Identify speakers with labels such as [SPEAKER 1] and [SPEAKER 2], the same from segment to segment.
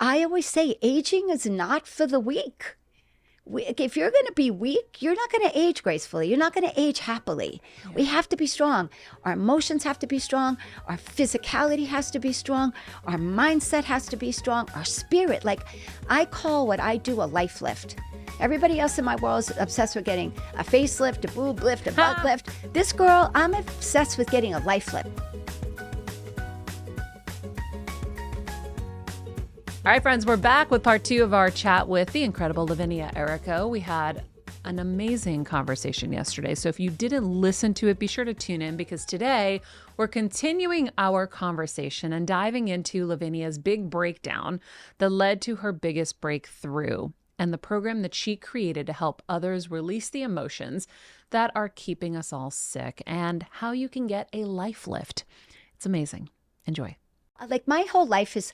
[SPEAKER 1] I always say aging is not for the weak. If you're going to be weak, you're not going to age gracefully. You're not going to age happily. We have to be strong. Our emotions have to be strong. Our physicality has to be strong. Our mindset has to be strong. Our spirit, like I call what I do a life lift. Everybody else in my world is obsessed with getting a facelift, a boob lift, a butt lift. This girl, I'm obsessed with getting a life lift.
[SPEAKER 2] All right, friends, we're back with part 2 of our chat with the incredible Lavinia Errico. We had an amazing conversation yesterday. So if you didn't listen to it, be sure to tune in, because today we're continuing our conversation and diving into Lavinia's big breakdown that led to her biggest breakthrough and the program that she created to help others release the emotions that are keeping us all sick, and how you can get a life lift. It's amazing. Enjoy.
[SPEAKER 1] Like my whole life is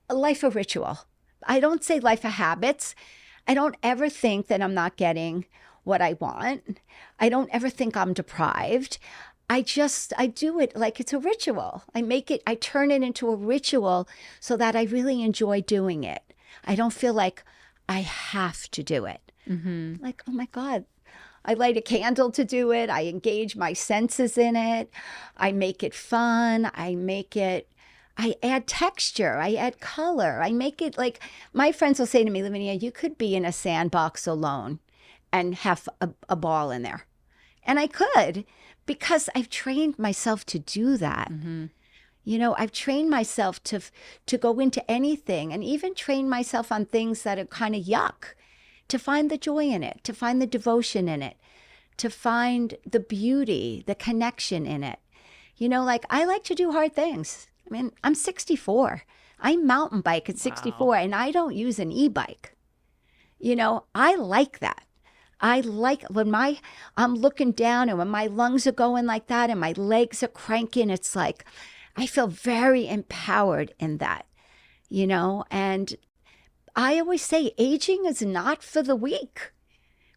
[SPEAKER 1] a life of ritual. I don't say life of habits. I don't ever think that I'm not getting what I want. I don't ever think I'm deprived. I do it like it's a ritual. I turn it into a ritual so that I really enjoy doing it. I don't feel like I have to do it. Mm-hmm. Like, oh my God, I light a candle to do it. I engage my senses in it. I make it fun. I add texture, I add color, I make it like, my friends will say to me, Lavinia, you could be in a sandbox alone and have a ball in there. And I could, because I've trained myself to do that. Mm-hmm. You know, I've trained myself to go into anything, and even train myself on things that are kind of yuck, to find the joy in it, to find the devotion in it, to find the beauty, the connection in it. You know, like I like to do hard things. I mean, I'm 64. I mountain bike at 64, wow. And I don't use an e-bike. You know, I like that. I like when I'm looking down and when my lungs are going like that and my legs are cranking, it's like, I feel very empowered in that, you know? And I always say aging is not for the weak.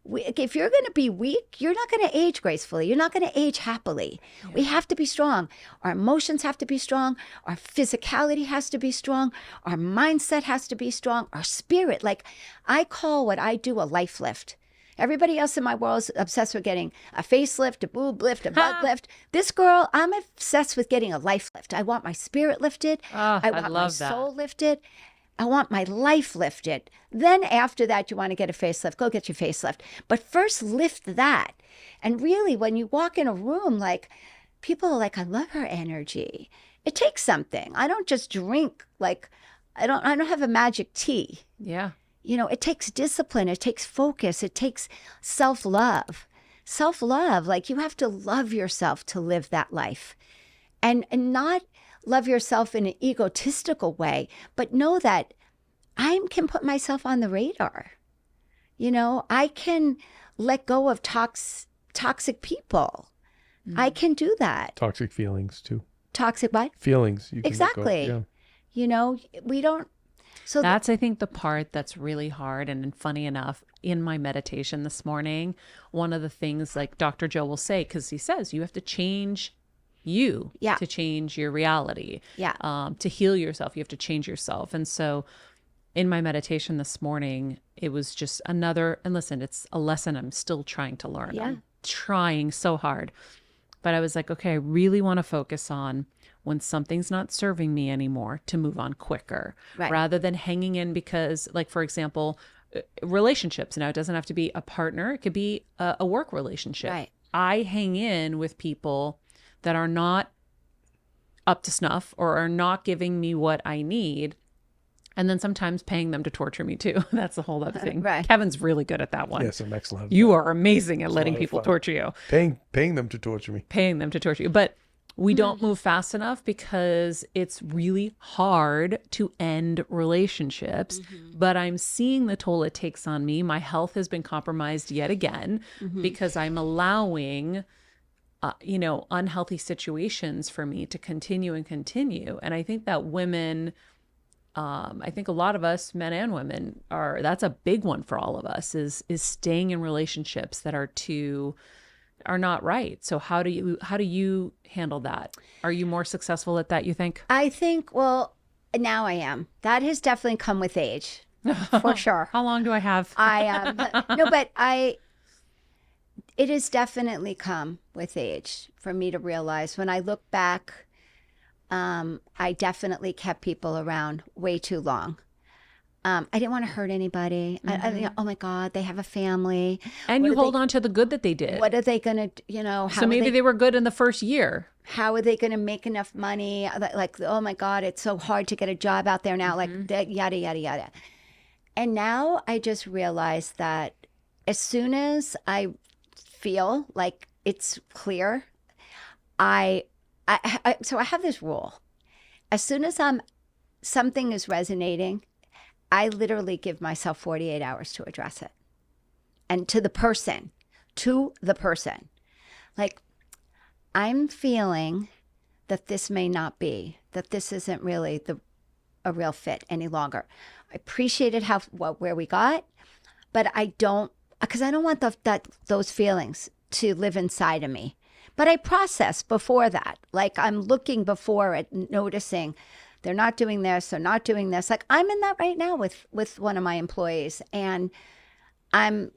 [SPEAKER 1] If you're going to be weak, you're not going to age gracefully. You're not going to age happily. Yeah. We have to be strong. Our emotions have to be strong. Our physicality has to be strong. Our mindset has to be strong. Our spirit, like I call what I do a life lift. Everybody else in my world is obsessed with getting a facelift, a boob lift, a butt lift. This girl, I'm obsessed with getting a life lift. I want my spirit lifted. I want my soul lifted. I want my life lifted. Then after that, you want to get a facelift, go get your facelift. But first lift that. And really, when you walk in a room, like people are like, I love her energy. It takes something. I don't just drink like, I don't have a magic tea.
[SPEAKER 2] Yeah.
[SPEAKER 1] You know, it takes discipline. It takes focus. It takes self-love. Self-love, like you have to love yourself to live that life. And not love yourself in an egotistical way, but know that I can put myself on the radar. You know, I can let go of toxic people. Mm. I can do that.
[SPEAKER 3] Toxic feelings too.
[SPEAKER 1] Toxic what?
[SPEAKER 3] Feelings. You can
[SPEAKER 1] exactly.
[SPEAKER 3] Yeah.
[SPEAKER 1] You know, we don't. So
[SPEAKER 2] that's, I think, the part that's really hard. And funny enough, in my meditation this morning, one of the things like Dr. Joe will say, because he says you have to change you to change your reality, to heal yourself. You have to change yourself. And so in my meditation this morning, it was just another, and listen, it's a lesson I'm still trying to learn. Yeah. I'm trying so hard. But I was like, okay, I really want to focus on when something's not serving me anymore to move on quicker, rather than hanging in, because like, for example, relationships, now it doesn't have to be a partner. It could be a work relationship. Right. I hang in with people that are not up to snuff or are not giving me what I need. And then sometimes paying them to torture me too. That's a whole other thing. Right. Kevin's really good at that one.
[SPEAKER 3] Yes, I'm excellent.
[SPEAKER 2] You are amazing at letting people torture you.
[SPEAKER 3] Paying them to torture me.
[SPEAKER 2] Paying them to torture you. But we don't move fast enough because it's really hard to end relationships. Mm-hmm. But I'm seeing the toll it takes on me. My health has been compromised yet again because I'm allowing unhealthy situations for me to continue. And I think that women, I think a lot of us, men and women, that's a big one for all of us, is staying in relationships that are not right. So how do you handle that? Are you more successful at that, you think?
[SPEAKER 1] I think, well, Now I am. That has definitely come with age, for sure.
[SPEAKER 2] How long do I have?
[SPEAKER 1] No, but it has definitely come with age for me to realize when I look back, I definitely kept people around way too long. I didn't want to hurt anybody. Oh my God, they have a family.
[SPEAKER 2] And you hold on to the good that they did.
[SPEAKER 1] What are they going to,
[SPEAKER 2] so maybe they were good in the first year.
[SPEAKER 1] How are they going to make enough money? Like, oh my God, it's so hard to get a job out there now. Like, yada, yada, yada. And now I just realized that as soon as I feel like it's clear, so I have this rule. As soon as something is resonating, I literally give myself 48 hours to address it. And to the person. Like, I'm feeling that this may not be, that this isn't really a real fit any longer. I appreciated where we got, but I don't, because I don't want those feelings to live inside of me. But I process before that. Like, I'm looking before it, noticing they're not doing this, they're not doing this. Like, I'm in that right now with one of my employees, and I'm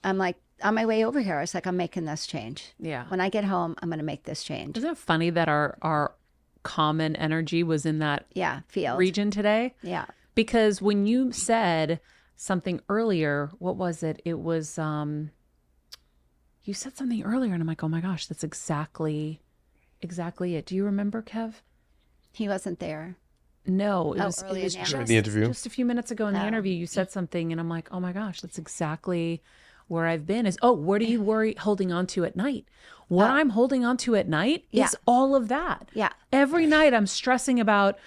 [SPEAKER 1] like on my way over here. It's like, I'm making this change.
[SPEAKER 2] Yeah.
[SPEAKER 1] When I get home, I'm going to make this change.
[SPEAKER 2] Isn't it funny that our common energy was in that
[SPEAKER 1] field
[SPEAKER 2] region today?
[SPEAKER 1] Yeah.
[SPEAKER 2] Because when you said something earlier, what was it? It was, you said something earlier and I'm like, oh my gosh, that's exactly it. Do you remember, Kev?
[SPEAKER 1] He wasn't there.
[SPEAKER 2] No, it was
[SPEAKER 3] just in the interview.
[SPEAKER 2] Just a few minutes ago in the interview, you said something and I'm like, oh my gosh, that's exactly where I've been. What are you holding on to at night? What I'm holding on to at night is all of that.
[SPEAKER 1] Yeah.
[SPEAKER 2] Every night I'm stressing about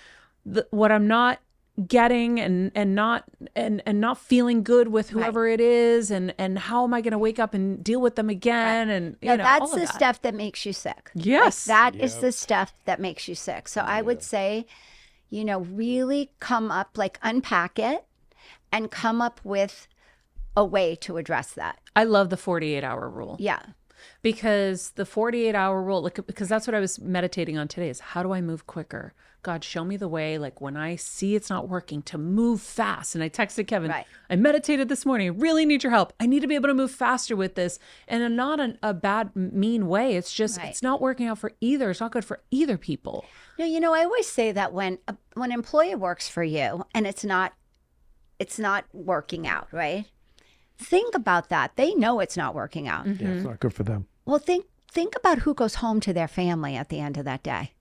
[SPEAKER 2] what I'm not getting and not feeling good with whoever it is, and how am I going to wake up and deal with them again? And
[SPEAKER 1] that's the stuff that makes you sick.
[SPEAKER 2] Yes.
[SPEAKER 1] Like, that is the stuff that makes you sick. So I would say, really come up, like, unpack it and come up with a way to address that.
[SPEAKER 2] I love the 48-hour rule.
[SPEAKER 1] Yeah.
[SPEAKER 2] Because the 48-hour rule, because that's what I was meditating on today, is how do I move quicker? God, show me the way, like when I see it's not working, to move fast. And I texted Kevin, I meditated this morning. I really need your help. I need to be able to move faster with this. And not a bad, mean way. It's just, it's not working out for either. It's not good for either people.
[SPEAKER 1] No, I always say that when an employee works for you and it's not working out, right? Think about that. They know it's not working out.
[SPEAKER 3] Yeah, it's not good for them.
[SPEAKER 1] Well, think about who goes home to their family at the end of that day.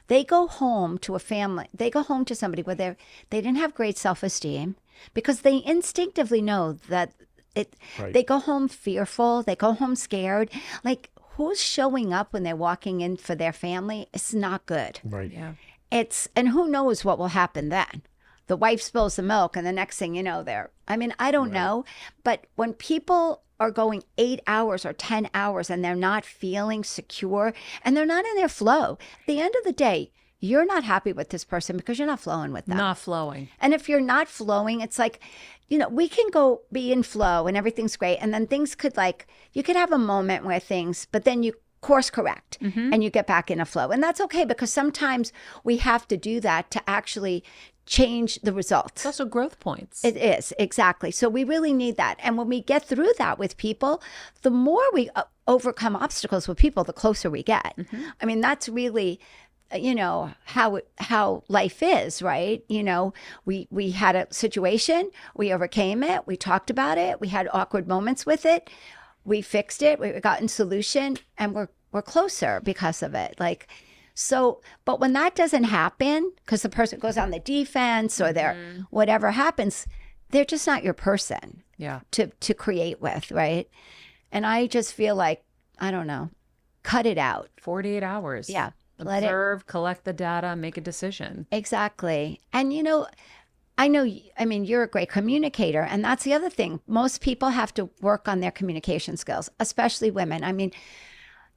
[SPEAKER 1] They go home to a family. They go home to somebody where they didn't have great self-esteem, because they instinctively know that they go home fearful. They go home scared. Like, who's showing up when they're walking in for their family? It's not good.
[SPEAKER 3] Right.
[SPEAKER 2] Yeah.
[SPEAKER 1] And who knows what will happen then? The wife spills the milk, and the next thing you know, I don't know. But when people are going 8 hours or 10 hours and they're not feeling secure and they're not in their flow, at the end of the day, you're not happy with this person because you're not flowing with them.
[SPEAKER 2] Not flowing.
[SPEAKER 1] And if you're not flowing, it's like, we can go be in flow and everything's great. And then things could, like, you could have a moment where but then you course correct and you get back in a flow. And that's okay, because sometimes we have to do that to actually change the results.
[SPEAKER 2] It's also growth points.
[SPEAKER 1] It is, exactly. So we really need that. And when we get through that with people, the more we overcome obstacles with people, the closer we get. I mean, that's really, how life is, right? We had a situation, we overcame it, we talked about it, we had awkward moments with it, we fixed it, we got in solution, and we're closer because of it. Like, so, but when that doesn't happen, because the person goes on the defense or whatever happens, they're just not your person to create with, right? And I just feel like, I don't know, cut it out.
[SPEAKER 2] 48 hours.
[SPEAKER 1] Yeah.
[SPEAKER 2] Observe, collect the data, make a decision.
[SPEAKER 1] Exactly. And, you're a great communicator. And that's the other thing. Most people have to work on their communication skills, especially women. I mean,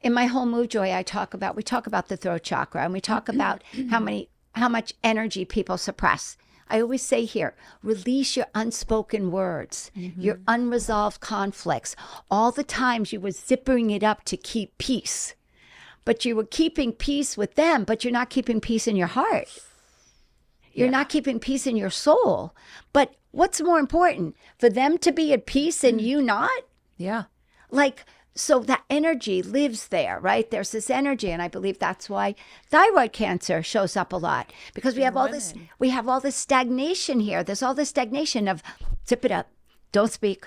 [SPEAKER 1] in my whole MoveJoy, we talk about the throat chakra, and we talk about how much energy people suppress. I always say here, release your unspoken words, your unresolved conflicts, all the times you were zipping it up to keep peace, but you were keeping peace with them, but you're not keeping peace in your heart. You're not keeping peace in your soul. But what's more important? For them to be at peace and you not?
[SPEAKER 2] Yeah.
[SPEAKER 1] Like, so that energy lives there, right? There's this energy, and I believe that's why thyroid cancer shows up a lot, because we have all this stagnation here. There's all this stagnation of zip it up, don't speak,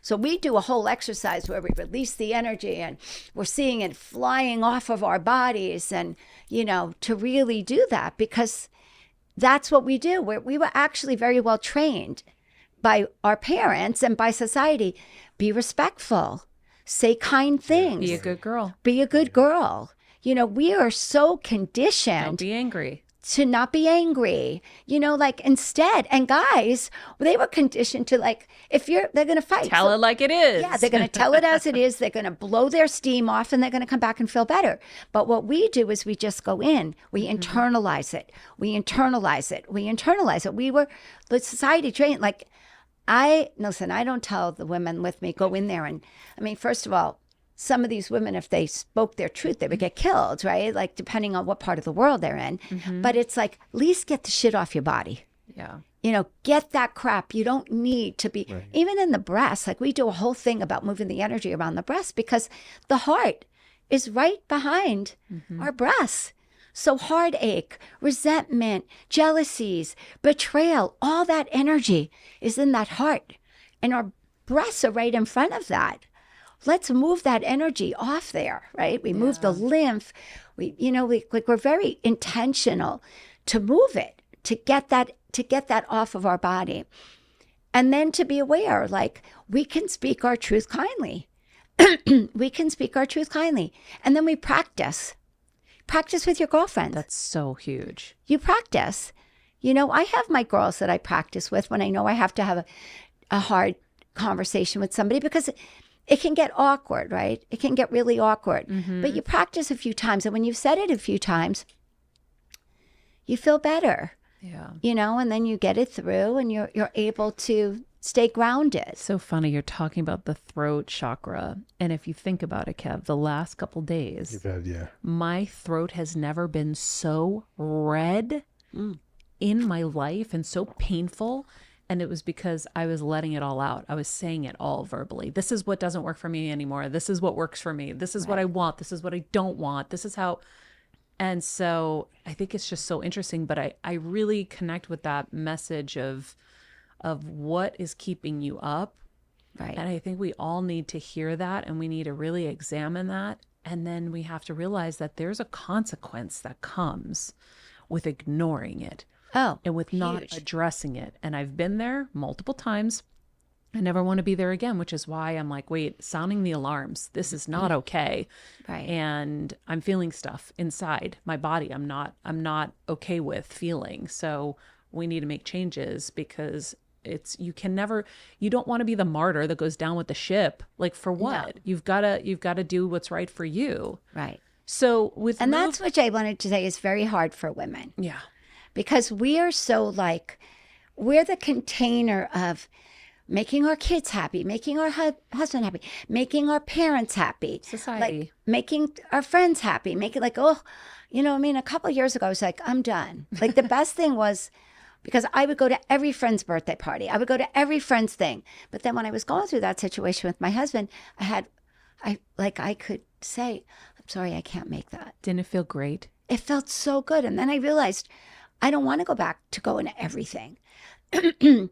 [SPEAKER 1] So we do a whole exercise where we release the energy, and we're seeing it flying off of our bodies, and to really do that, because that's what we do. We were actually very well trained by our parents and by society. Be respectful. Say kind things.
[SPEAKER 2] Be a good girl.
[SPEAKER 1] Be a good girl. We are so conditioned.
[SPEAKER 2] Don't be angry.
[SPEAKER 1] To not be angry. Instead. And guys, they were conditioned to they're going to fight.
[SPEAKER 2] Tell it like it is.
[SPEAKER 1] Yeah, they're going to tell it as it is. They're going to blow their steam off, and they're going to come back and feel better. But what we do is we just go in. We internalize it. We internalize it. We were the society trained. I don't tell the women with me, go in there. And first of all, some of these women, if they spoke their truth, they would get killed, right? Depending on what part of the world they're in. But it's at least get the shit off your body.
[SPEAKER 2] Yeah.
[SPEAKER 1] Get that crap. You don't need to be, even in the breast, we do a whole thing about moving the energy around the breast, because the heart is right behind our breasts. So heartache, resentment, jealousies, betrayal, all that energy is in that heart. And our breasts are right in front of that. Let's move that energy off there, right? We move the lymph. We're very intentional to move it, to get that off of our body. And then to be aware, we can speak our truth kindly. We can speak our truth kindly. And then we practice. Practice with your girlfriend.
[SPEAKER 2] That's so huge.
[SPEAKER 1] You practice. I have my girls that I practice with when I know I have to have a hard conversation with somebody, because it can get awkward, right? It can get really awkward. But you practice a few times, and when you've said it a few times, you feel better.
[SPEAKER 2] Yeah.
[SPEAKER 1] And then you get it through, and you're able to stay grounded.
[SPEAKER 2] So funny. You're talking about the throat chakra. And if you think about it, Kev, the last couple days, my throat has never been so red in my life and so painful. And it was because I was letting it all out. I was saying it all verbally. This is what doesn't work for me anymore. This is what works for me. This is what I want. This is what I don't want. This is how. And so I think it's just so interesting. But I really connect with that message of what is keeping you up.
[SPEAKER 1] Right.
[SPEAKER 2] And I think we all need to hear that, and we need to really examine that. And then we have to realize that there's a consequence that comes with ignoring it.
[SPEAKER 1] Oh,
[SPEAKER 2] and with not addressing it. And I've been there multiple times. I never want to be there again, which is why I'm wait, sounding the alarms. This is not okay.
[SPEAKER 1] Right.
[SPEAKER 2] And I'm feeling stuff inside my body. I'm not okay with feeling. So we need to make changes, because you don't want to be the martyr that goes down with the ship. For what? No. You've got to do what's right for you.
[SPEAKER 1] Right.
[SPEAKER 2] So
[SPEAKER 1] that's what I wanted to say is very hard for women.
[SPEAKER 2] Yeah.
[SPEAKER 1] Because we are so we're the container of making our kids happy, making our husband happy, making our parents happy.
[SPEAKER 2] Society.
[SPEAKER 1] Making our friends happy, making a couple of years ago, I was I'm done. The best thing was, because I would go to every friend's birthday party. I would go to every friend's thing. But then when I was going through that situation with my husband, I could say, I'm sorry, I can't make that.
[SPEAKER 2] Didn't it feel great?
[SPEAKER 1] It felt so good. And then I realized I don't want to go back to going to everything. I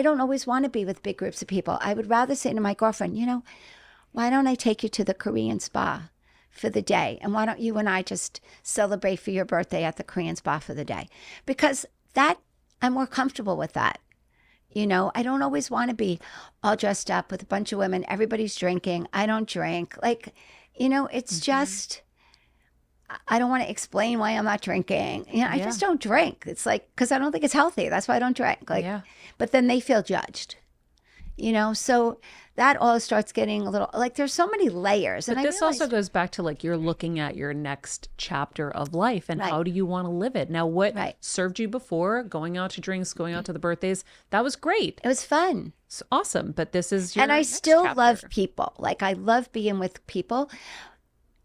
[SPEAKER 1] don't always want to be with big groups of people. I would rather say to my girlfriend, why don't I take you to the Korean spa for the day? And why don't you and I just celebrate for your birthday at the Korean spa for the day? Because I'm more comfortable with that. I don't always want to be all dressed up with a bunch of women. Everybody's drinking. I don't drink. It's just, I don't want to explain why I'm not drinking. I just don't drink. It's because I don't think it's healthy. That's why I don't drink. But then they feel judged, so that all starts getting a little, there's so many layers.
[SPEAKER 2] But this also goes back to you're looking at your next chapter of life, and how do you want to live it? Now, what served you before, going out to drinks, going out to the birthdays, that was great.
[SPEAKER 1] It was fun.
[SPEAKER 2] It's awesome. But this is your
[SPEAKER 1] And I
[SPEAKER 2] next
[SPEAKER 1] still
[SPEAKER 2] chapter.
[SPEAKER 1] love people. I love being with people.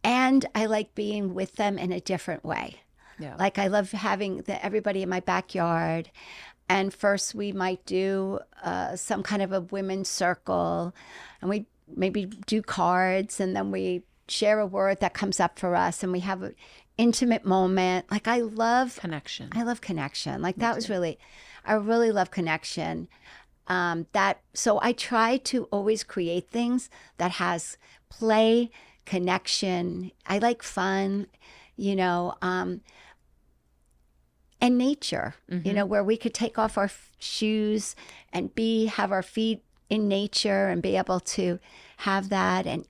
[SPEAKER 1] And I like being with them in a different way.
[SPEAKER 2] Yeah.
[SPEAKER 1] Like I love having everybody in my backyard. And first we might do some kind of a women's circle, and we maybe do cards, and then we share a word that comes up for us, and we have an intimate moment. Like I love
[SPEAKER 2] Connection.
[SPEAKER 1] Like that was really, I really love connection. So I try to always create things that has play, connection. I like fun, and nature, where we could take off our shoes and have our feet in nature and be able to have that. And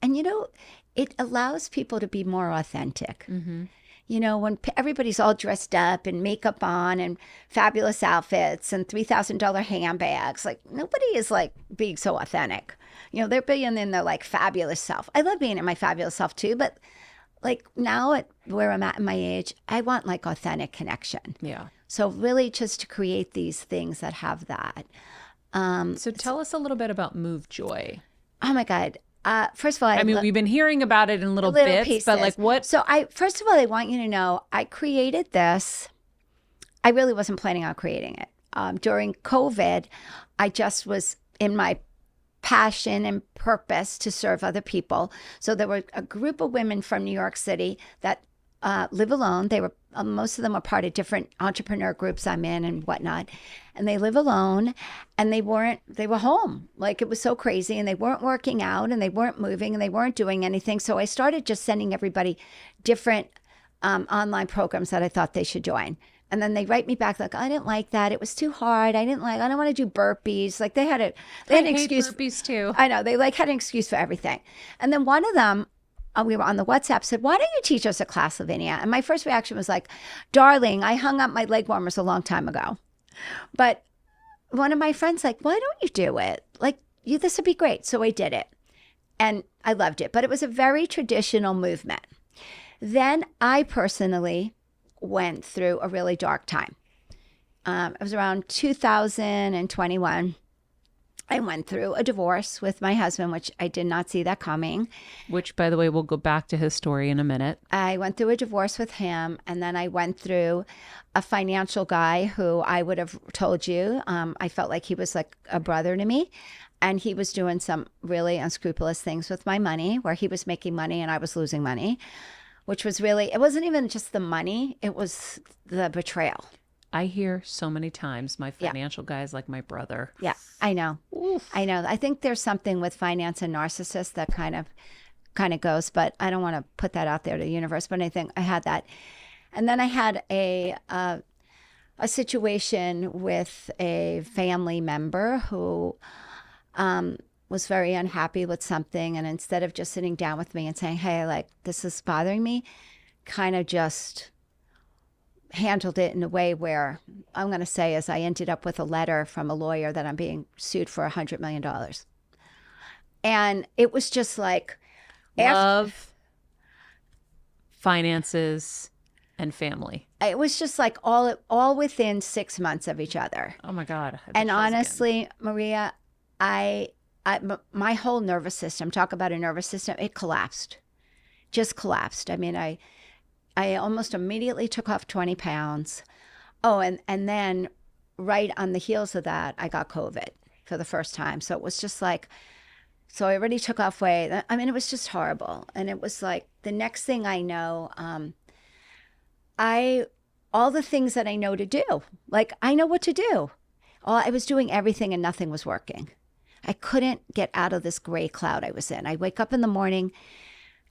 [SPEAKER 1] it allows people to be more authentic. When everybody's all dressed up and makeup on and fabulous outfits and $3,000 handbags, like nobody is like being so authentic. They're being in their like fabulous self. I love being in my fabulous self too, but like now at where I'm at in my age, I want like authentic connection.
[SPEAKER 2] Yeah.
[SPEAKER 1] So really just to create these things that have that.
[SPEAKER 2] So tell us a little bit about MoveJoy.
[SPEAKER 1] Oh my God. First of all,
[SPEAKER 2] we've been hearing about it in little bits,
[SPEAKER 1] pieces.
[SPEAKER 2] But like what?
[SPEAKER 1] So first of all, I want you to know, I created this. I really wasn't planning on creating it. During COVID, I just was in my passion and purpose to serve other people. So there were a group of women from New York City that live alone. They were most of them were part of different entrepreneur groups I'm in and whatnot, and they live alone, and they were home. Like it was so crazy, and they weren't working out, and they weren't moving, and they weren't doing anything. So I started just sending everybody different online programs that I thought they should join. And then they write me back like, I didn't like that. It was too hard. I don't want to do burpees. Like they had an excuse.
[SPEAKER 2] Burpees too.
[SPEAKER 1] I know, they had an excuse for everything. And then one of them, we were on the WhatsApp, said, why don't you teach us a class, Lavinia? And my first reaction was like, darling, I hung up my leg warmers a long time ago. But one of my friends like, why don't you do it? Like, this would be great. So I did it. And I loved it. But it was a very traditional movement. Then I personally went through a really dark time. It was around 2021. I went through a divorce with my husband, which I did not see that coming.
[SPEAKER 2] Which, by the way, we'll go back to his story in a minute.
[SPEAKER 1] I went through a divorce with him, and then I went through a financial guy who I would have told you, I felt like he was like a brother to me. And he was doing some really unscrupulous things with my money, where he was making money and I was losing money, which was really, it wasn't even just the money, it was the betrayal.
[SPEAKER 2] I hear so many times my financial guy is like my brother.
[SPEAKER 1] Yeah, I know.
[SPEAKER 2] Oof.
[SPEAKER 1] I know. I think there's something with finance and narcissists that kind of goes, but I don't want to put that out there to the universe. But I think I had that. And then I had a situation with a family member who was very unhappy with something. And instead of just sitting down with me and saying, hey, like, this is bothering me, kind of just handled it in a way where I'm going to say is I ended up with a letter from a lawyer that I'm being sued for $100 million. And it was just like
[SPEAKER 2] love, finances, and family.
[SPEAKER 1] It was just like all within 6 months of each other.
[SPEAKER 2] Oh my God.
[SPEAKER 1] And honestly, Maria, my whole nervous system, talk about a nervous system, it collapsed, just collapsed. I mean, I almost immediately took off 20 pounds. Oh, and then right on the heels of that, I got COVID for the first time. So it was just like, so I already took off weight. I mean, it was just horrible. And it was like the next thing I know, all the things that I know to do, like I know what to do. I was doing everything and nothing was working. I couldn't get out of this gray cloud I was in. I wake up in the morning.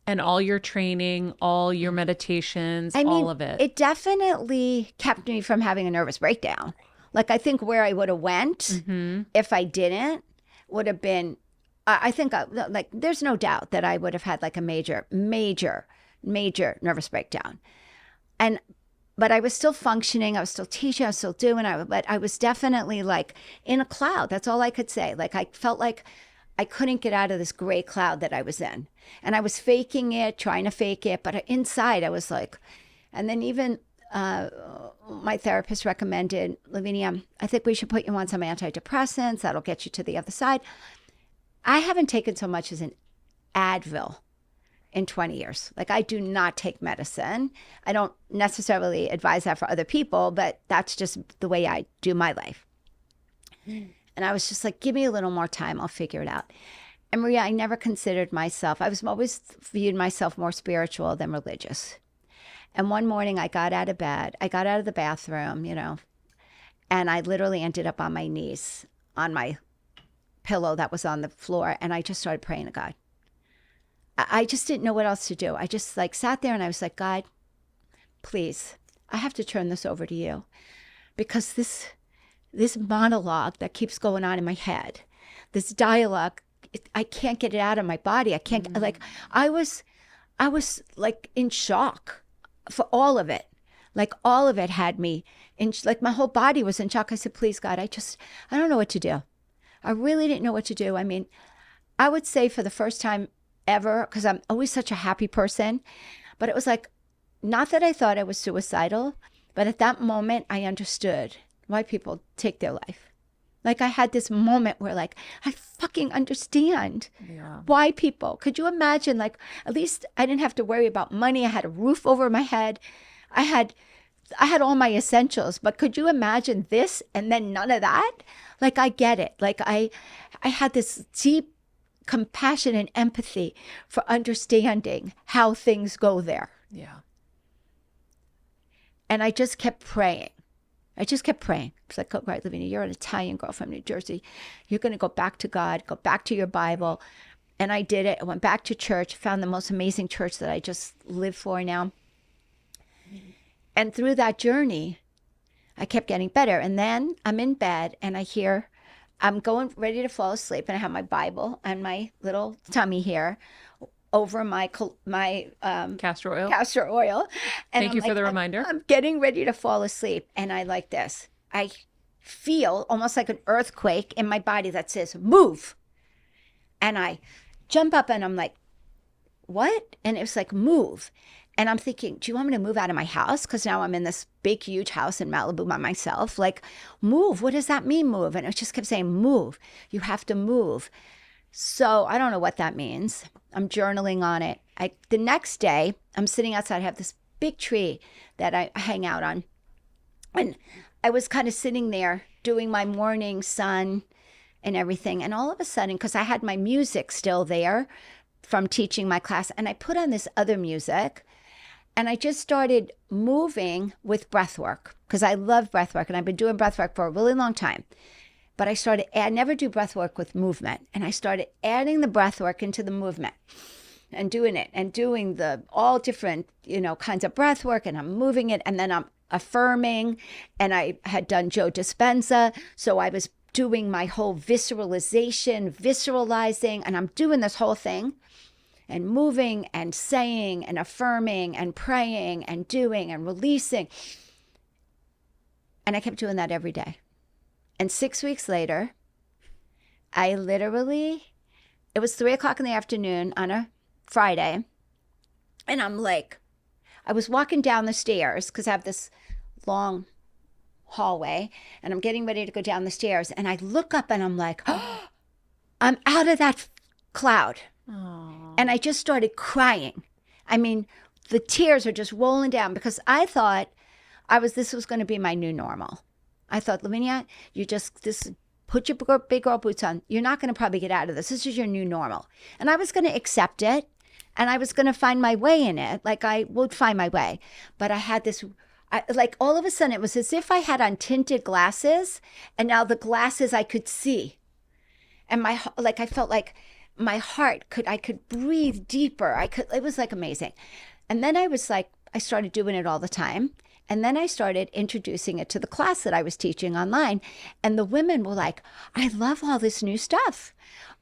[SPEAKER 2] And all your training, all your meditations, all of it.
[SPEAKER 1] It definitely kept me from having a nervous breakdown. Like I think where I would have went if I didn't would have been, I think like there's no doubt that I would have had like a major nervous breakdown. But I was still functioning. I was still teaching. I was still doing it. But I was definitely like in a cloud. That's all I could say. Like I felt like I couldn't get out of this gray cloud that I was in. And I was faking it, trying to fake it. But inside I was like, and then even my therapist recommended, Lavinia, I think we should put you on some antidepressants. That'll get you to the other side. I haven't taken so much as an Advil in 20 years. Like, I do not take medicine. I don't necessarily advise that for other people, but that's just the way I do my life. And I was just like, give me a little more time. I'll figure it out. And Maria, I never considered myself, I was always viewed myself more spiritual than religious. And one morning I got out of bed, I got out of the bathroom, and I literally ended up on my knees on my pillow that was on the floor. And I just started praying to God. I just didn't know what else to do. I just like sat there and I was like, God, please, I have to turn this over to you, because this monologue that keeps going on in my head, this dialogue, I can't get it out of my body. I can't, like, I was like in shock for all of it. Like, all of it had me in, like, my whole body was in shock. I said, please, God, I don't know what to do. I really didn't know what to do. I mean, I would say for the first time ever, because I'm always such a happy person, but it was like, not that I thought I was suicidal, but at that moment I understood why people take their life. Like, I had this moment where, like, I fucking understand why people. Could you imagine, like, at least I didn't have to worry about money. I had a roof over my head. I had all my essentials, but could you imagine this and then none of that? Like, I get it. Like, I had this deep compassion and empathy for understanding how things go there.
[SPEAKER 2] Yeah.
[SPEAKER 1] And I just kept praying. It's like, all right, Lavinia, you're an Italian girl from New Jersey. You're going to go back to God, go back to your Bible. And I did it. I went back to church, found the most amazing church that I just live for now. And through that journey, I kept getting better. And then I'm in bed and I hear, I'm going ready to fall asleep, and I have my Bible and my little tummy here over my
[SPEAKER 2] castor oil.
[SPEAKER 1] And
[SPEAKER 2] Thank you for the reminder.
[SPEAKER 1] I'm getting ready to fall asleep, and I like this. I feel almost like an earthquake in my body that says, move. And I jump up and I'm like, what? And it was like, move. And I'm thinking, do you want me to move out of my house? Because now I'm in this big, huge house in Malibu by myself. Like, move. What does that mean, move? And it just kept saying, move. You have to move. So I don't know what that means. I'm journaling on it. The next day, I'm sitting outside. I have this big tree that I hang out on. And I was kind of sitting there doing my morning sun and everything. And all of a sudden, because I had my music still there from teaching my class, and I put on this other music. And I just started moving with breath work, because I love breath work, and I've been doing breath work for a really long time. But I never do breath work with movement. And I started adding the breath work into the movement and doing it and doing all different, kinds of breath work, and I'm moving it. And then I'm affirming, and I had done Joe Dispenza. So I was doing my whole visualization, visualizing, and I'm doing this whole thing. And moving and saying and affirming and praying and doing and releasing. And I kept doing that every day. And 6 weeks later, it was 3:00 in the afternoon on a Friday. And I'm like, I was walking down the stairs because I have this long hallway, and I'm getting ready to go down the stairs. And I look up and I'm like, oh, I'm out of that cloud.
[SPEAKER 2] Aww.
[SPEAKER 1] And I just started crying. I mean, the tears are just rolling down, because I thought this was going to be my new normal. I thought, Lavinia, put your big girl boots on. You're not going to probably get out of this. This is your new normal. And I was going to accept it, and I was going to find my way in it. Like, I would find my way. But I had this, like, all of a sudden, it was as if I had on tinted glasses, and now the glasses I could see. And I felt like my heart I could breathe deeper. It was like amazing. And then I started doing it all the time. And then I started introducing it to the class that I was teaching online. And the women were like, I love all this new stuff.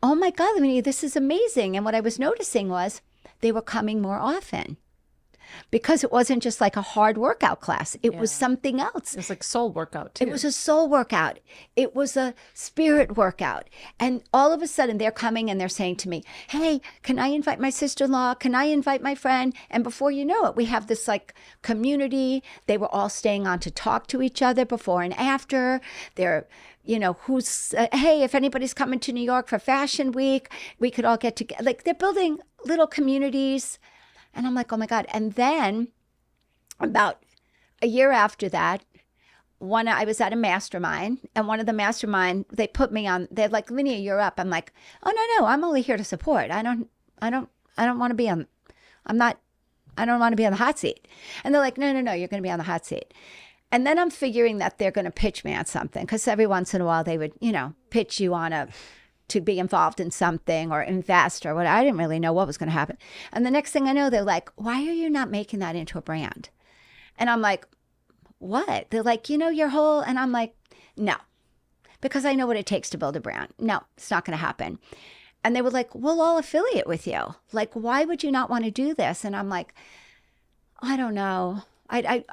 [SPEAKER 1] Oh my God, Lavinia, this is amazing. And what I was noticing was they were coming more often. because it wasn't just like a hard workout class. It was something else.
[SPEAKER 2] It was like soul workout too.
[SPEAKER 1] It was a soul workout. It was a spirit workout. And all of a sudden they're coming and they're saying to me, hey, can I invite my sister-in-law? Can I invite my friend? And before you know it, we have this like community. They were all staying on to talk to each other before and after. They're, hey, if anybody's coming to New York for Fashion Week, we could all get together. Like they're building little communities. And I'm like, oh my God. And then about a year after that, I was at a mastermind, and one of the mastermind, they put me on, they're like, Lavinia, you're up. I'm like, oh no, I'm only here to support. I don't want to be on, I don't want to be on the hot seat. And they're like, no, you're going to be on the hot seat. And then I'm figuring that they're going to pitch me on something, because every once in a while they would, pitch you on to be involved in something or invest or what. I didn't really know what was going to happen. And the next thing I know, they're like, why are you not making that into a brand? And I'm like, what? They're like, your whole, and I'm like, no, because I know what it takes to build a brand. No, it's not going to happen. And they were like, we'll all affiliate with you. Like, why would you not want to do this? And I'm like, I don't know. I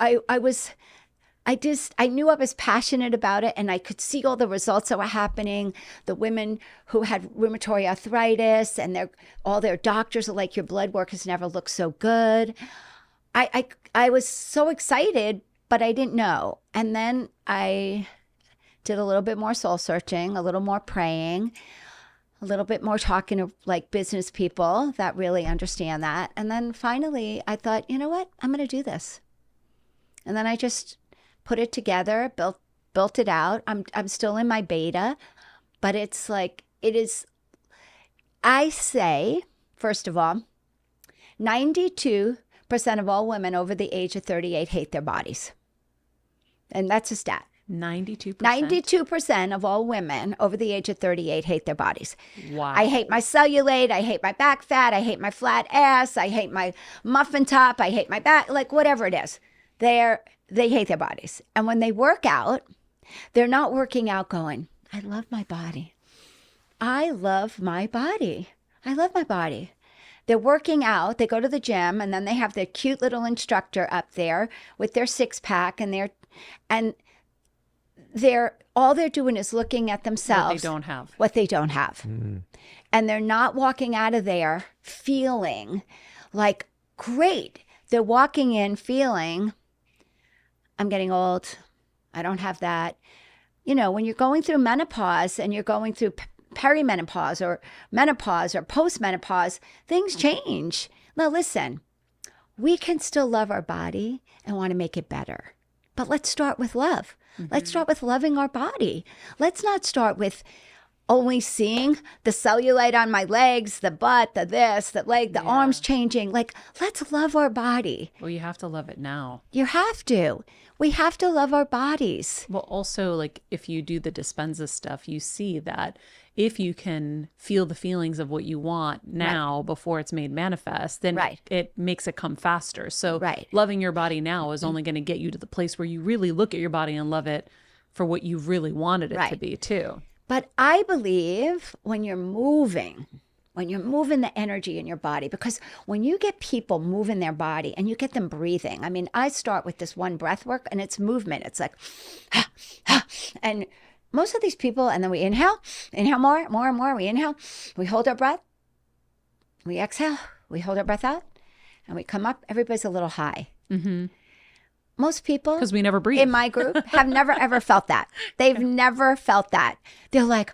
[SPEAKER 1] knew I was passionate about it, and I could see all the results that were happening. The women who had rheumatoid arthritis, and all their doctors are like, your blood work has never looked so good. I was so excited, but I didn't know. And then I did a little bit more soul searching, a little more praying, a little bit more talking to like business people that really understand that. And then finally I thought, you know what? I'm going to do this. And then I just put it together, built it out. I'm still in my beta, but it's like, it is, I say, first of all, 92% of all women over the age of 38 hate their bodies. And that's a stat.
[SPEAKER 2] 92%?
[SPEAKER 1] 92% of all women over the age of 38 hate their bodies.
[SPEAKER 2] Wow.
[SPEAKER 1] I hate my cellulite. I hate my back fat. I hate my flat ass. I hate my muffin top. I hate my back, like whatever it is. They hate their bodies. And when they work out, they're not working out going, I love my body. I love my body. I love my body. They're working out, they go to the gym, and then they have their cute little instructor up there with their six-pack, and all they're doing is looking at themselves. What they don't have. Mm. And they're not walking out of there feeling like, great. They're walking in feeling, I'm getting old. I don't have that. When you're going through menopause and you're going through perimenopause or menopause or postmenopause, things change. Now, listen, we can still love our body and want to make it better. But let's start with love. Mm-hmm. Let's start with loving our body. Let's not start with only seeing the cellulite on my legs, the butt, the this, the leg, the arms changing. Like, let's love our body.
[SPEAKER 2] Well, you have to love it now.
[SPEAKER 1] You have to. We have to love our bodies.
[SPEAKER 2] Well, also, like, if you do the Dispenza stuff, you see that if you can feel the feelings of what you want now before it's made manifest, then it makes it come faster. So loving your body now is only going to get you to the place where you really look at your body and love it for what you really wanted it to be too.
[SPEAKER 1] But I believe when you're moving the energy in your body, because when you get people moving their body and you get them breathing, I mean, I start with this one breath work and it's movement. It's like, and most of these people, and then we inhale more and more. We inhale, we hold our breath, we exhale, we hold our breath out, and we come up. Everybody's a little high. Mm-hmm. Most people,
[SPEAKER 2] because we never breathe
[SPEAKER 1] in my group, have never ever felt that. They've never felt that. They're like,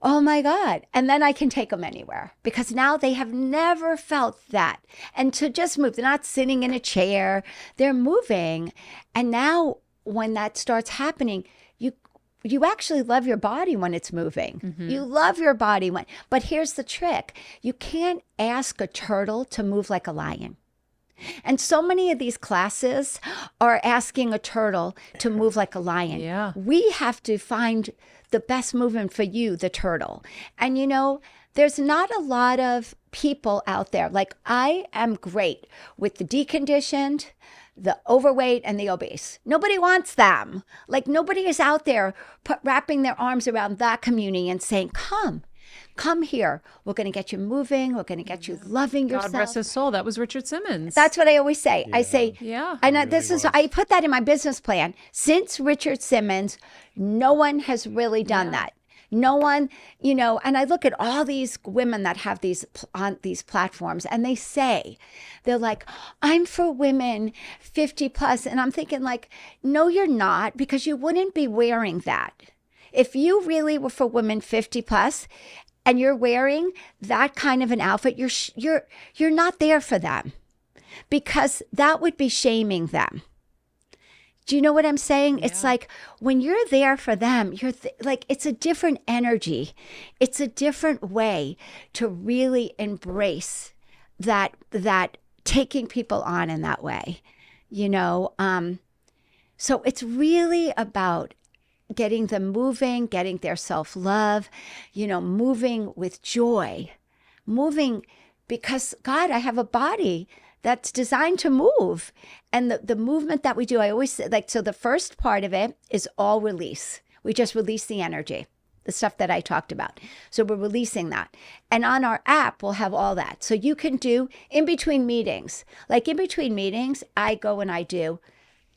[SPEAKER 1] oh my God. And then I can take them anywhere because now they have never felt that. And to just move, they're not sitting in a chair, they're moving. And now when that starts happening, you actually love your body when it's moving. Mm-hmm. You love your body but here's the trick. You can't ask a turtle to move like a lion. And so many of these classes are asking a turtle to move like a lion.
[SPEAKER 2] Yeah.
[SPEAKER 1] We have to find the best movement for you, the turtle. And there's not a lot of people out there. Like, I am great with the deconditioned, the overweight, and the obese. Nobody wants them. Like, nobody is out there wrapping their arms around that community and saying, come, Come here. We're going to get you moving. We're going to get you loving yourself.
[SPEAKER 2] God rest his soul. That was Richard Simmons.
[SPEAKER 1] That's what I always say. I say,
[SPEAKER 2] yeah.
[SPEAKER 1] And I put that in my business plan. Since Richard Simmons, no one has really done that. No one, and I look at all these women that have these on these platforms, and they're like, I'm for women 50 plus. And I'm thinking like, no, you're not, because you wouldn't be wearing that. If you really were for women 50 plus and you're wearing that kind of an outfit, you're not there for them, because that would be shaming them. Do you know what I'm saying? Yeah. It's like when you're there for them, you're like, it's a different energy. It's a different way to really embrace that taking people on in that way, So it's really about getting them moving, getting their self-love, moving with joy, moving because, God, I have a body that's designed to move. And the movement that we do, I always say, so the first part of it is all release. We just release the energy, the stuff that I talked about. So we're releasing that. And on our app, we'll have all that. So you can do in between meetings. Like in between meetings, I go and I do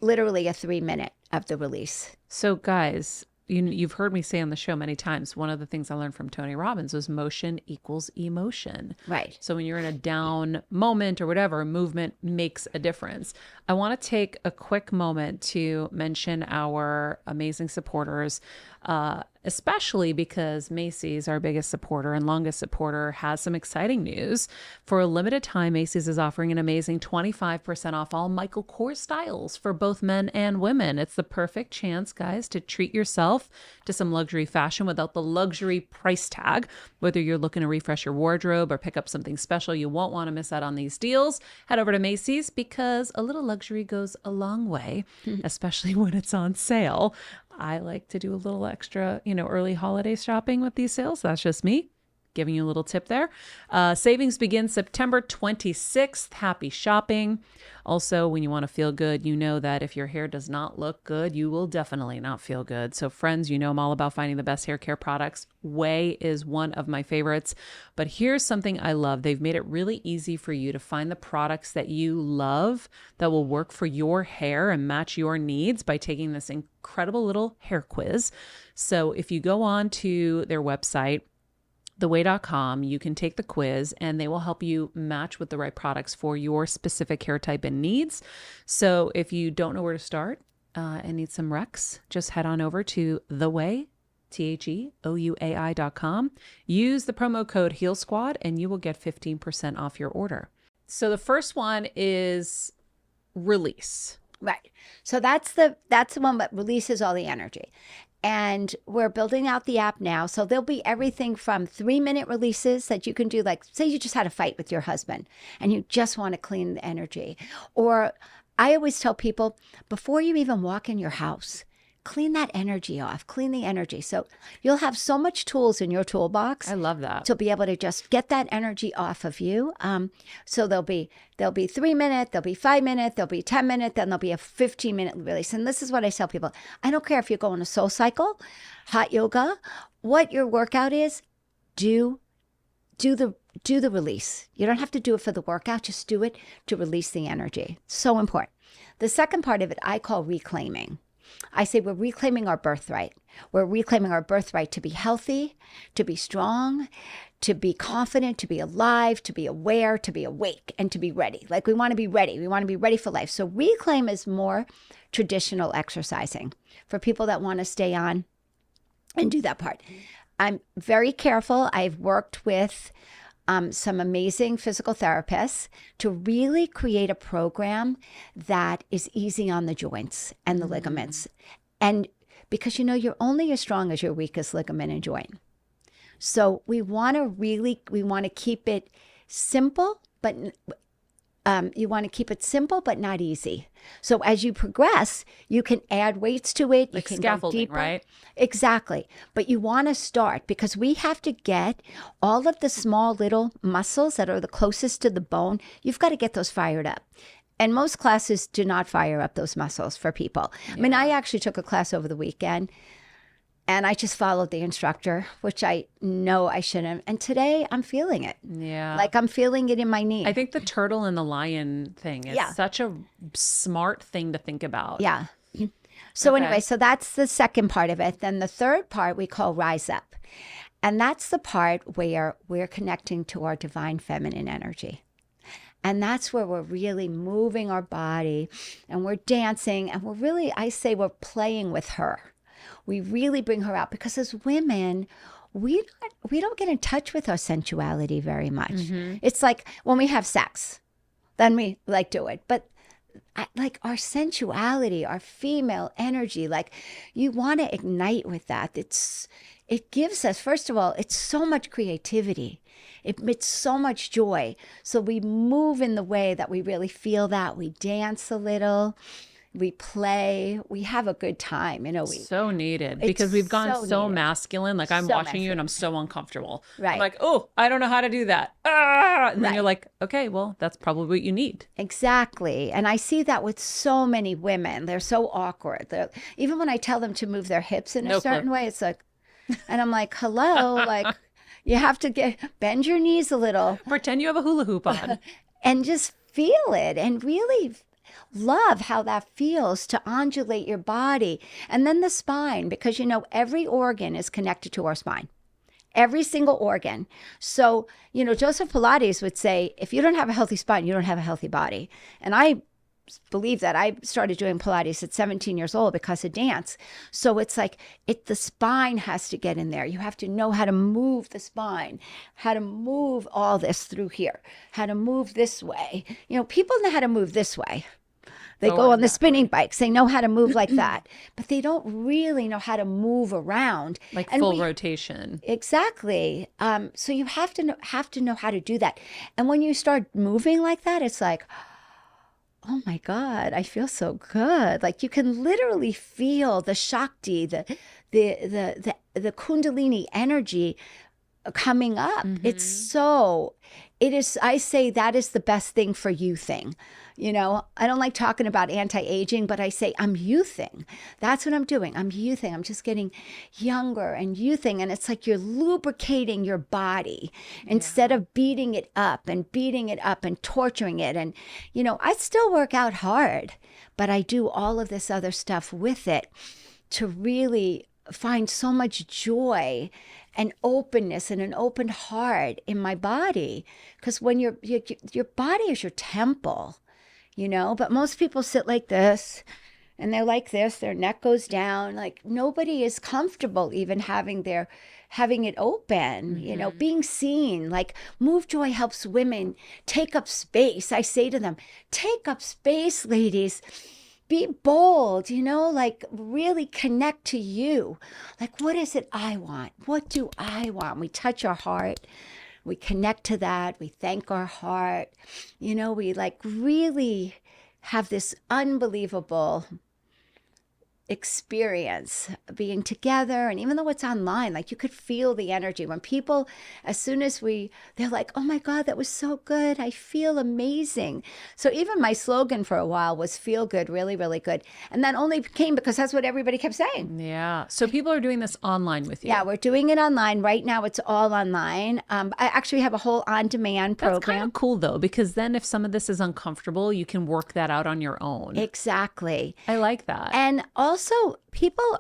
[SPEAKER 1] literally a 3-minute of the release.
[SPEAKER 2] So guys, you've heard me say on the show many times, one of the things I learned from Tony Robbins was motion equals emotion.
[SPEAKER 1] Right.
[SPEAKER 2] So when you're in a down moment or whatever, movement makes a difference. I want to take a quick moment to mention our amazing supporters, especially because Macy's, our biggest supporter and longest supporter, has some exciting news. For a limited time, Macy's is offering an amazing 25% off all Michael Kors styles for both men and women. It's the perfect chance, guys, to treat yourself to some luxury fashion without the luxury price tag. Whether you're looking to refresh your wardrobe or pick up something special, you won't want to miss out on these deals. Head over to Macy's, because a little luxury goes a long way, especially when it's on sale. I like to do a little extra, early holiday shopping with these sales. That's just me giving you a little tip there. Savings begin September 26th. Happy shopping. Also, when you want to feel good, you know that if your hair does not look good, you will definitely not feel good. So friends, I'm all about finding the best hair care products. Ouai is one of my favorites. But here's something I love. They've made it really easy for you to find the products that you love that will work for your hair and match your needs by taking this incredible little hair quiz. So if you go on to their website, theouai.com, you can take the quiz and they will help you match with the right products for your specific hair type and needs. So if you don't know where to start and need some recs, just head on over to theouai, TheOuai.com. Use the promo code Heal Squad and you will get 15% off your order. So the first one is release.
[SPEAKER 1] Right. So that's the one that releases all the energy. And we're building out the app now. So there'll be everything from 3-minute releases that you can do, like say you just had a fight with your husband and you just want to clean the energy. Or I always tell people, before you even walk in your house, clean that energy off, clean the energy. So you'll have so much tools in your toolbox.
[SPEAKER 2] I love that.
[SPEAKER 1] To be able to just get that energy off of you. So there'll be 3-minute, there'll be 5-minute, there'll be 10-minute, then there'll be a 15-minute release. And this is what I tell people. I don't care if you're going to Soul Cycle, hot yoga, what your workout is, do the release. You don't have to do it for the workout, just do it to release the energy. So important. The second part of it, I call reclaiming. I say we're reclaiming our birthright. We're reclaiming our birthright to be healthy, to be strong, to be confident, to be alive, to be aware, to be awake, and to be ready. Like we want to be ready. We want to be ready for life. So reclaim is more traditional exercising for people that want to stay on and do that part. I'm very careful. I've worked with some amazing physical therapists to really create a program that is easy on the joints and the ligaments. And because you're only as strong as your weakest ligament and joint. So we want to keep it simple, but you want to keep it simple but not easy. So as you progress, you can add weights to it.
[SPEAKER 2] Like
[SPEAKER 1] you can
[SPEAKER 2] scaffolding,
[SPEAKER 1] go deeper.
[SPEAKER 2] right?
[SPEAKER 1] Exactly. But you want to start because we have to get all of the small little muscles that are the closest to the bone. You've got to get those fired up. And most classes do not fire up those muscles for people. Yeah. I mean, I actually took a class over the weekend. And I just followed the instructor, which I know I shouldn't. And today I'm feeling it.
[SPEAKER 2] Yeah.
[SPEAKER 1] Like I'm feeling it in my knee.
[SPEAKER 2] I think the turtle and the lion thing is such a smart thing to think about.
[SPEAKER 1] Yeah. So anyway, so that's the second part of it. Then the third part we call rise up. And that's the part where we're connecting to our divine feminine energy. And that's where we're really moving our body and we're dancing and we're really, I say we're playing with her. We really bring her out because as women, we don't get in touch with our sensuality very much. It's like when we have sex, then we like do it. But like our sensuality, our female energy, like you want to ignite with that. It gives us, first of all, it's so much creativity. It's so much joy. So we move in the way that we really feel that. We dance a little. We play, we have a good time,
[SPEAKER 2] So needed because we've gone so masculine. Like I'm watching you and I'm so uncomfortable.
[SPEAKER 1] Right.
[SPEAKER 2] I'm like, oh, I don't know how to do that. And then you're like, okay, well, that's probably what you need.
[SPEAKER 1] Exactly. And I see that with so many women. They're so awkward. Even when I tell them to move their hips in a certain way, it's like, and I'm like, hello, like you have to bend your knees a little.
[SPEAKER 2] Pretend you have a hula hoop on.
[SPEAKER 1] And just feel it and really love how that feels to undulate your body. And then the spine, because every organ is connected to our spine. Every single organ. So, Joseph Pilates would say, if you don't have a healthy spine, you don't have a healthy body. And I believe that. I started doing Pilates at 17 years old because of dance. So it's like the spine has to get in there. You have to know how to move the spine, how to move all this through here, how to move this way. People know how to move this way. They go on the spinning bikes. They know how to move like that, but they don't really know how to move around.
[SPEAKER 2] Like full rotation.
[SPEAKER 1] Exactly. So you have to know how to do that. And when you start moving like that, it's like, oh my God, I feel so good. Like you can literally feel the Shakti, the Kundalini energy coming up. It is, I say that is the best thing for youthing. I don't like talking about anti-aging, but I say I'm youthing. That's what I'm doing. I'm youthing. I'm just getting younger and youthing. And it's like you're lubricating your body instead of beating it up and torturing it. And, I still work out hard, but I do all of this other stuff with it to really find so much joy and openness and an open heart in my body. Because when your body is your temple, but most people sit like this and they're like this, their neck goes down. Like nobody is comfortable even having it open, being seen. Like MoveJoy helps women take up space. I say to them, take up space, ladies. Be bold, like really connect to you. Like, what is it I want? What do I want? We touch our heart. We connect to that. We thank our heart. We like really have this unbelievable experience being together. And even though it's online, like you could feel the energy when people, as soon as they're like, oh my God, that was so good. I feel amazing. So even my slogan for a while was feel good, really, really good. And that only came because that's what everybody kept saying.
[SPEAKER 2] Yeah. So people are doing this online with you.
[SPEAKER 1] Yeah, we're doing it online. Right now it's all online. I actually have a whole on-demand program.
[SPEAKER 2] That's kind of cool though, because then if some of this is uncomfortable, you can work that out on your own.
[SPEAKER 1] Exactly.
[SPEAKER 2] I like that.
[SPEAKER 1] And also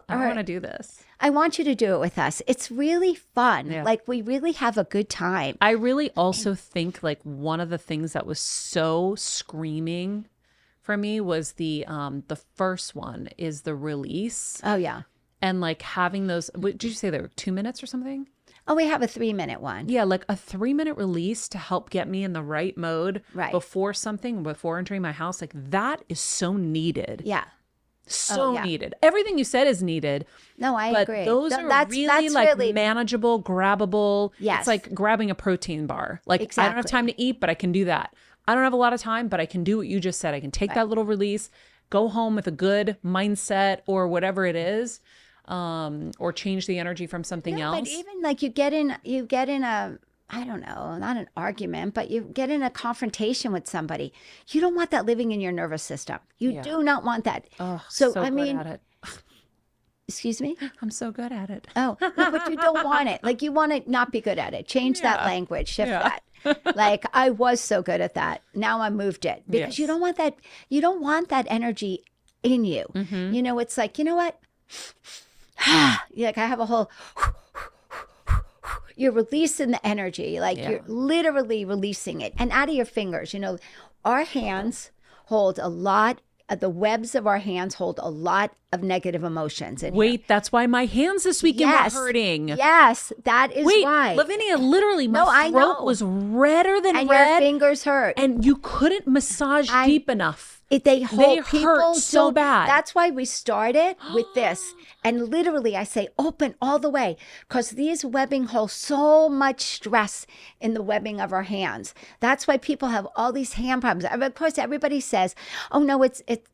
[SPEAKER 1] I
[SPEAKER 2] want to do this.
[SPEAKER 1] I want you to do it with us. It's really fun. Yeah. Like we really have a good time.
[SPEAKER 2] I really also think like one of the things that was so screaming for me was the first one is the release.
[SPEAKER 1] Oh yeah.
[SPEAKER 2] And like having those, what did you say they were 2 minutes or something?
[SPEAKER 1] Oh, we have a 3-minute one.
[SPEAKER 2] Yeah, like a 3-minute release to help get me in the right mode before entering my house. Like that is so needed.
[SPEAKER 1] Yeah.
[SPEAKER 2] Needed. Everything you said is needed.
[SPEAKER 1] No, I agree.
[SPEAKER 2] But those are that's really manageable, grabbable. Yes. It's like grabbing a protein bar. Like I don't have time to eat, but I can do that. I don't have a lot of time, but I can do what you just said. I can take that little release, go home with a good mindset or whatever it is, or change the energy from something else.
[SPEAKER 1] But even like you get in a, I don't know, not an argument, but you get in a confrontation with somebody. You don't want that living in your nervous system. You do not want that.
[SPEAKER 2] Oh, so I mean, at it.
[SPEAKER 1] Excuse me?
[SPEAKER 2] I'm so good at it.
[SPEAKER 1] Oh, no, but you don't want it. Like, you want to not be good at it. Change that language, shift that. Like, I was so good at that. Now I moved it because you don't want that. You don't want that energy in you. You know, it's like, you know what? Like, I have a whole, you're releasing the energy. Like, you're literally releasing it. And out of your fingers, you know, our hands hold a lot. The webs of our hands hold a lot of negative emotions in here.
[SPEAKER 2] That's why my hands this weekend were hurting.
[SPEAKER 1] Yes, that is why.
[SPEAKER 2] Lavinia, literally, my throat was redder than
[SPEAKER 1] and
[SPEAKER 2] red.
[SPEAKER 1] Your fingers hurt.
[SPEAKER 2] And you couldn't massage deep enough.
[SPEAKER 1] They
[SPEAKER 2] hurt so bad.
[SPEAKER 1] That's why we started with this. And literally, I say, open all the way, because these webbing hold so much stress in the webbing of our hands. That's why people have all these hand problems. Of course, everybody says, oh, no,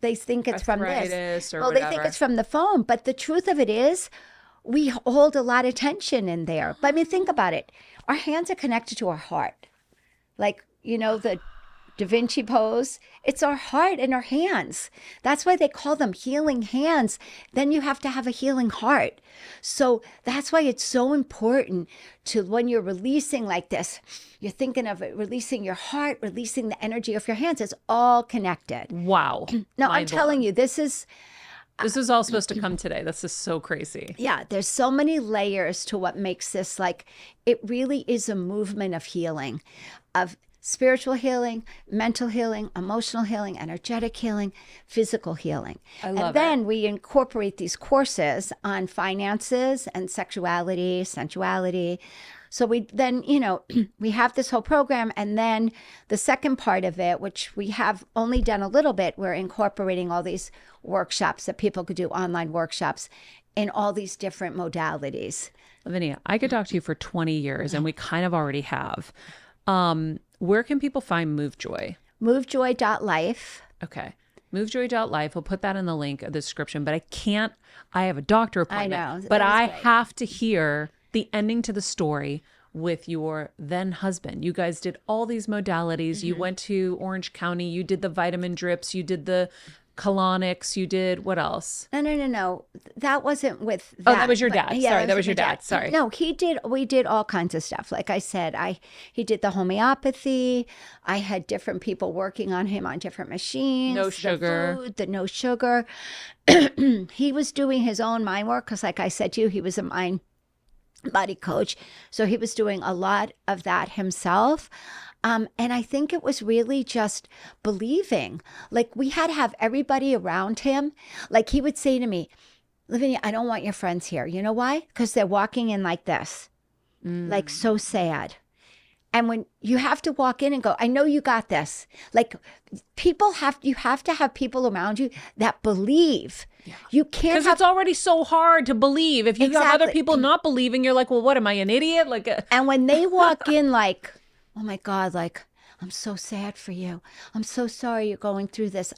[SPEAKER 1] they think it's from this.
[SPEAKER 2] Or
[SPEAKER 1] well,
[SPEAKER 2] whatever.
[SPEAKER 1] They think it's from the phone. But the truth of it is, we hold a lot of tension in there. But I mean, think about it. Our hands are connected to our heart. Like, you know, the Da Vinci pose, it's our heart and our hands. That's why they call them healing hands. Then you have to have a healing heart. So that's why it's so important to, when you're releasing like this, you're thinking of it, releasing your heart, releasing the energy of your hands. It's all connected.
[SPEAKER 2] Wow.
[SPEAKER 1] No, I'm telling you, this is
[SPEAKER 2] all supposed to come today. This is so crazy.
[SPEAKER 1] Yeah, there's so many layers to what makes this, like, it really is a movement of healing, of spiritual healing, mental healing, emotional healing, energetic healing, physical healing.
[SPEAKER 2] I love
[SPEAKER 1] and then we incorporate these courses on finances and sexuality, sensuality. So we then, you know, we have this whole program. And then the second part of it, which we have only done a little bit, we're incorporating all these workshops that people could do, online workshops in all these different modalities.
[SPEAKER 2] Lavinia, I could talk to you for 20 years, and we kind of already have. Where can people find MoveJoy?
[SPEAKER 1] MoveJoy.life.
[SPEAKER 2] Okay. MoveJoy.life. We'll put that in the link of the description, but I have a doctor appointment.
[SPEAKER 1] I know.
[SPEAKER 2] But I have to hear the ending to the story with your then husband. You guys did all these modalities. Mm-hmm. You went to Orange County. You did the vitamin drips. You did the colonics. You did what else?
[SPEAKER 1] No. That wasn't with that.
[SPEAKER 2] Oh, that was your dad. Sorry, that was your dad. Sorry.
[SPEAKER 1] No, we did all kinds of stuff. Like I said, he did the homeopathy. I had different people working on him on different machines.
[SPEAKER 2] No sugar.
[SPEAKER 1] The food, no sugar. He was doing his own mind work because, like I said to you, he was a mind body coach. So he was doing a lot of that himself. And I think it was really just believing. Like, we had to have everybody around him. Like, he would say to me, Lavinia, I don't want your friends here. You know why? Because they're walking in like this, like so sad. And when you have to walk in and go, I know you got this. Like, you have to have people around you that believe. Yeah. You can't,
[SPEAKER 2] because it's already so hard to believe. If you have other people not believing, you're like, well, what am I, an idiot?
[SPEAKER 1] And when they walk in like, oh my God, like, I'm so sad for you. I'm so sorry you're going through this.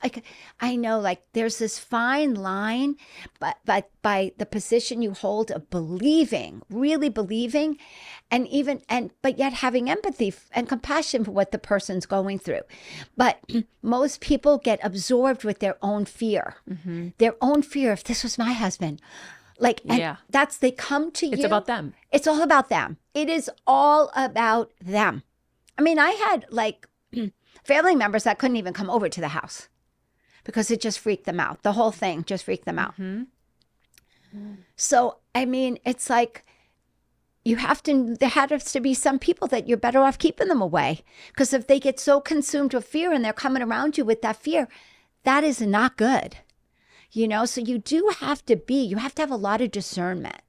[SPEAKER 1] I know, like, there's this fine line, but by the position you hold of believing, really believing, but yet having empathy and compassion for what the person's going through. But most people get absorbed with their own fear, their own fear. If this was my husband, they come to you.
[SPEAKER 2] It's about them.
[SPEAKER 1] It's all about them. It is all about them. I mean, I had like family members that couldn't even come over to the house because it just freaked them out. The whole thing just freaked them out. So, I mean, it's like there has to be some people that you're better off keeping them away, because if they get so consumed with fear and they're coming around you with that fear, that is not good. You know, so you have to have a lot of discernment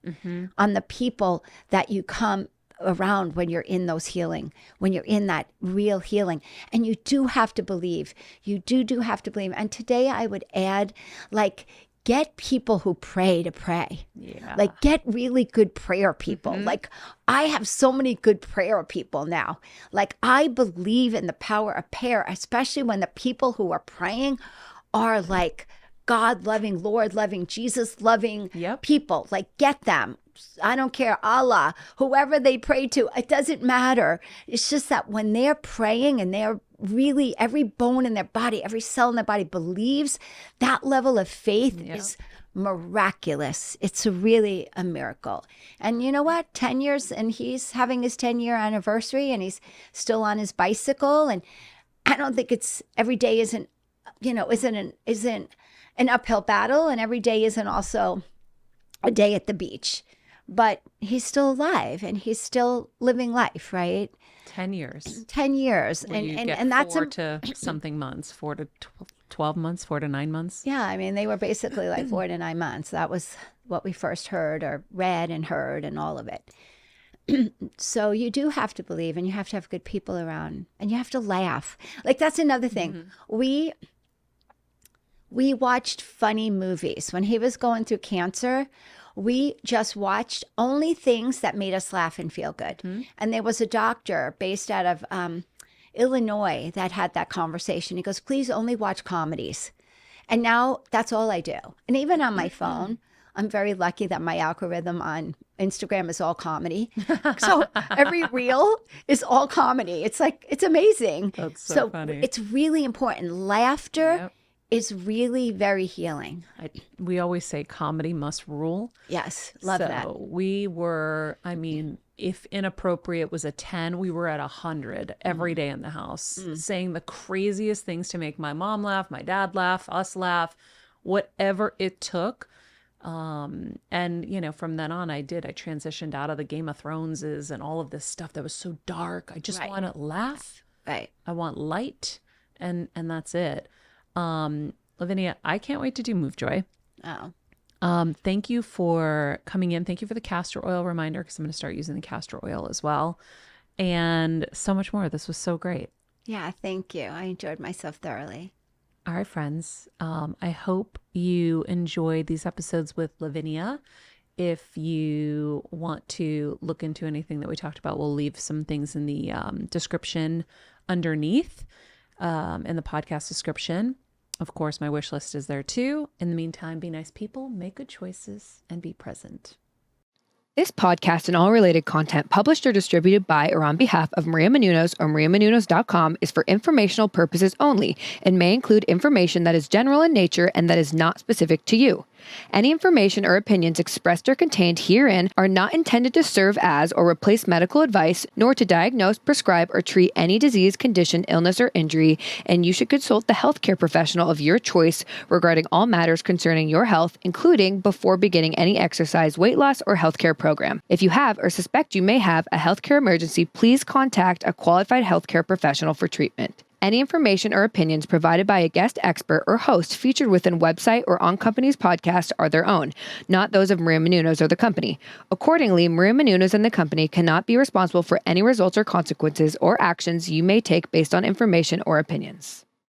[SPEAKER 1] on the people that you come around when you're in those healing, when you're in that real healing. And you do have to believe. You do have to believe. And today I would add, like, get people who pray to pray. Yeah. Like, get really good prayer people. Like, I have so many good prayer people now. Like, I believe in the power of prayer, especially when the people who are praying are like God-loving, Lord-loving, Jesus-loving people. Like, get them. I don't care, Allah, whoever they pray to, it doesn't matter. It's just that when they're praying and they're really, every bone in their body, every cell in their body believes, that level of faith is miraculous. It's really a miracle. And you know what? 10 years, and he's having his 10-year anniversary, and he's still on his bicycle. And I don't think it's every day isn't an uphill battle, and every day isn't also a day at the beach. But he's still alive and he's still living life, right?
[SPEAKER 2] 10 years.
[SPEAKER 1] 10 years.
[SPEAKER 2] Well, and that's 4 to something months, 4 to 12 months, 4 to 9 months.
[SPEAKER 1] Yeah, I mean, they were basically like 4 to 9 months. That was what we first heard or read and heard and all of it. So you do have to believe, and you have to have good people around, and you have to laugh. Like, that's another thing. We watched funny movies. When he was going through cancer, we just watched only things that made us laugh and feel good. And there was a doctor based out of Illinois that had that conversation. He goes, please only watch comedies. And now that's all I do. And even on my phone, I'm very lucky that my algorithm on Instagram is all comedy. So every reel is all comedy. It's like, it's amazing.
[SPEAKER 2] That's so funny.
[SPEAKER 1] It's really important. Laughter is really very healing.
[SPEAKER 2] We always say comedy must rule.
[SPEAKER 1] Yes, love that.
[SPEAKER 2] So we were, I mean, if inappropriate was a 10, we were at 100 every day in the house, saying the craziest things to make my mom laugh, my dad laugh, us laugh, whatever it took. And, you know, from then on, I transitioned out of the Game of Throneses and all of this stuff that was so dark. I just want to laugh.
[SPEAKER 1] Right.
[SPEAKER 2] I want light, and that's it. Lavinia, I can't wait to do MoveJoy. Thank you for coming in. Thank you for the castor oil reminder, because I'm going to start using the castor oil as well. And so much more. This was so great.
[SPEAKER 1] Yeah, thank you. I enjoyed myself thoroughly.
[SPEAKER 2] All right, friends. I hope you enjoyed these episodes with Lavinia. If you want to look into anything that we talked about, we'll leave some things in the description underneath, in the podcast description. Of course, my wish list is there too. In the meantime, be nice people, make good choices, and be present.
[SPEAKER 4] This podcast and all related content published or distributed by or on behalf of Maria Menounos or MariaMenounos.com is for informational purposes only and may include information that is general in nature and that is not specific to you. Any information or opinions expressed or contained herein are not intended to serve as or replace medical advice, nor to diagnose, prescribe, or treat any disease, condition, illness, or injury, and you should consult the healthcare professional of your choice regarding all matters concerning your health, including before beginning any exercise, weight loss, or healthcare program. If you have or suspect you may have a healthcare emergency, please contact a qualified healthcare professional for treatment. Any information or opinions provided by a guest expert or host featured within website or on company's podcast are their own, not those of Maria Menounos or the company. Accordingly, Maria Menounos and the company cannot be responsible for any results or consequences or actions you may take based on information or opinions.